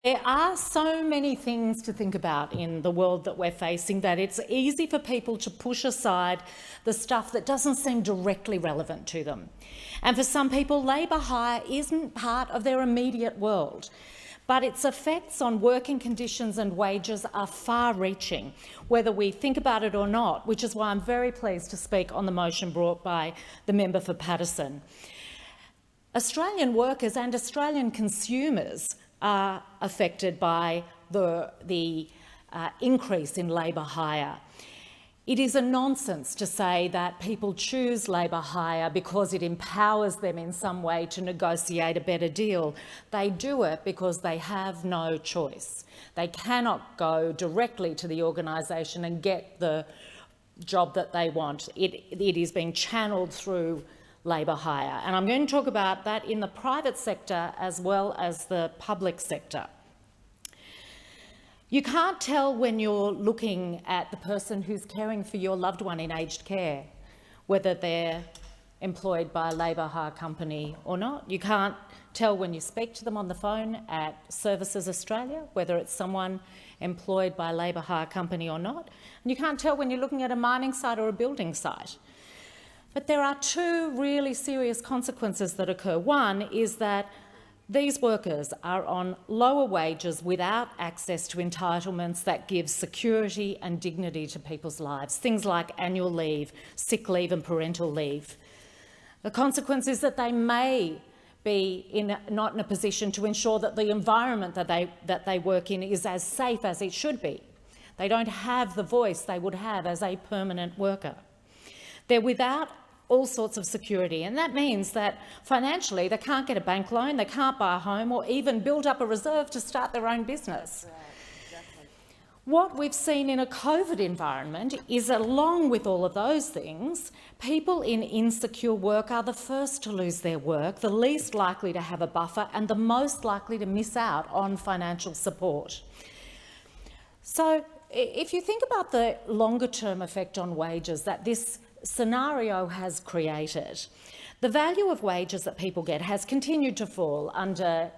There are so many things to think about in the world that we're facing that it's easy for people to push aside the stuff that doesn't seem directly relevant to them. And for some people, labour hire isn't part of their immediate world, but its effects on working conditions and wages are far-reaching, whether we think about it or not, which is why I'm very pleased to speak on the motion brought by the member for Paterson. Australian workers and Australian consumers are affected by the increase in labour hire. It is a nonsense to say that people choose labour hire because it empowers them in some way to negotiate a better deal. They do it because they have no choice. They cannot go directly to the organisation and get the job that they want. It is being channelled through labour hire. And I'm going to talk about that in the private sector as well as the public sector. You can't tell when you're looking at the person who's caring for your loved one in aged care whether they're employed by a labour hire company or not. You can't tell when you speak to them on the phone at Services Australia whether it's someone employed by a labour hire company or not. And you can't tell when you're looking at a mining site or a building site. But there are two really serious consequences that occur. One is that these workers are on lower wages without access to entitlements that give security and dignity to people's lives, things like annual leave, sick leave and parental leave. The consequence is that they may be not in a position to ensure that the environment that they work in is as safe as it should be. They don't have the voice they would have as a permanent worker. They're without all sorts of security, and that means that financially they can't get a bank loan, they can't buy a home or even build up a reserve to start their own business. Right, exactly. What we've seen in a COVID environment is, along with all of those things, people in insecure work are the first to lose their work, the least likely to have a buffer and the most likely to miss out on financial support. So if you think about the longer-term effect on wages that this scenario has created, the value of wages that people get has continued to fall under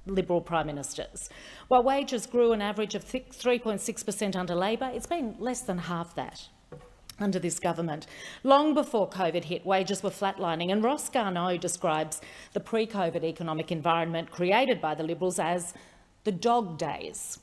Liberal Prime Ministers. While wages grew an average of 3.6% under Labor, it's been less than half that under this government. Long before COVID hit, wages were flatlining, and Ross Garnaut describes the pre-COVID economic environment created by the Liberals as the dog days,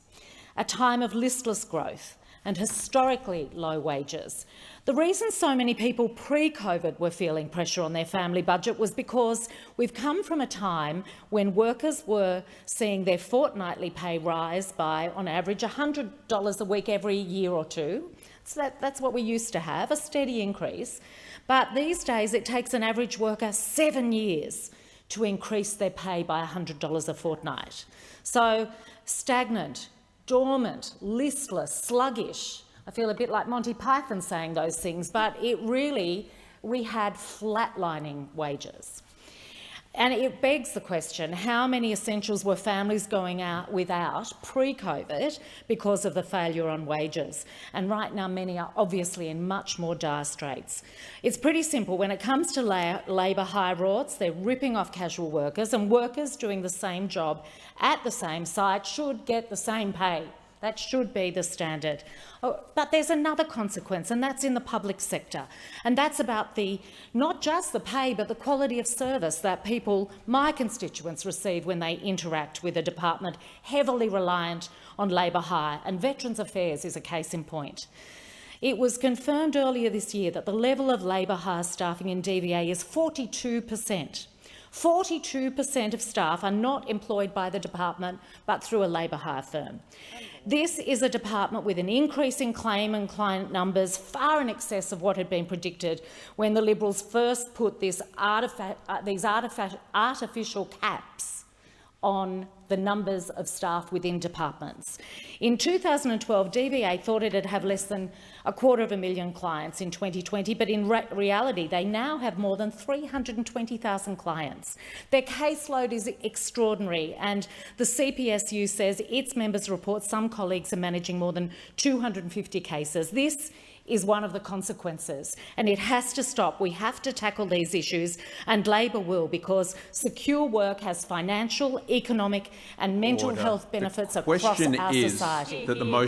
a time of listless growth and historically low wages. The reason so many people pre-COVID were feeling pressure on their family budget was because we've come from a time when workers were seeing their fortnightly pay rise by, on average, $100 a week every year or two. So that's what we used to have, a steady increase. But these days it takes an average worker 7 years to increase their pay by $100 a fortnight. So stagnant, dormant, listless, sluggish. I feel a bit like Monty Python saying those things, but we had flatlining wages. And it begs the question, how many essentials were families going out without pre-COVID because of the failure on wages? And right now, many are obviously in much more dire straits. It's pretty simple. When it comes to labour hire rorts, they're ripping off casual workers, and workers doing the same job at the same site should get the same pay. That should be the standard. Oh, but there's another consequence, and that's in the public sector. And that's about not just the pay, but the quality of service that people, my constituents, receive when they interact with a department heavily reliant on labour hire. And Veterans Affairs is a case in point. It was confirmed earlier this year that the level of labour hire staffing in DVA is 42%. 42% of staff are not employed by the department but through a labour hire firm. This is a department with an increase in claim and client numbers far in excess of what had been predicted when the Liberals first put these artificial caps on the numbers of staff within departments. In 2012, DVA thought it'd have less than 250,000 clients in 2020, but in reality, they now have more than 320,000 clients. Their caseload is extraordinary, and the CPSU says its members report some colleagues are managing more than 250 cases. This is one of the consequences, and it has to stop. We have to tackle these issues, and Labor will, because secure work has financial, economic and mental health benefits across our society. That the motion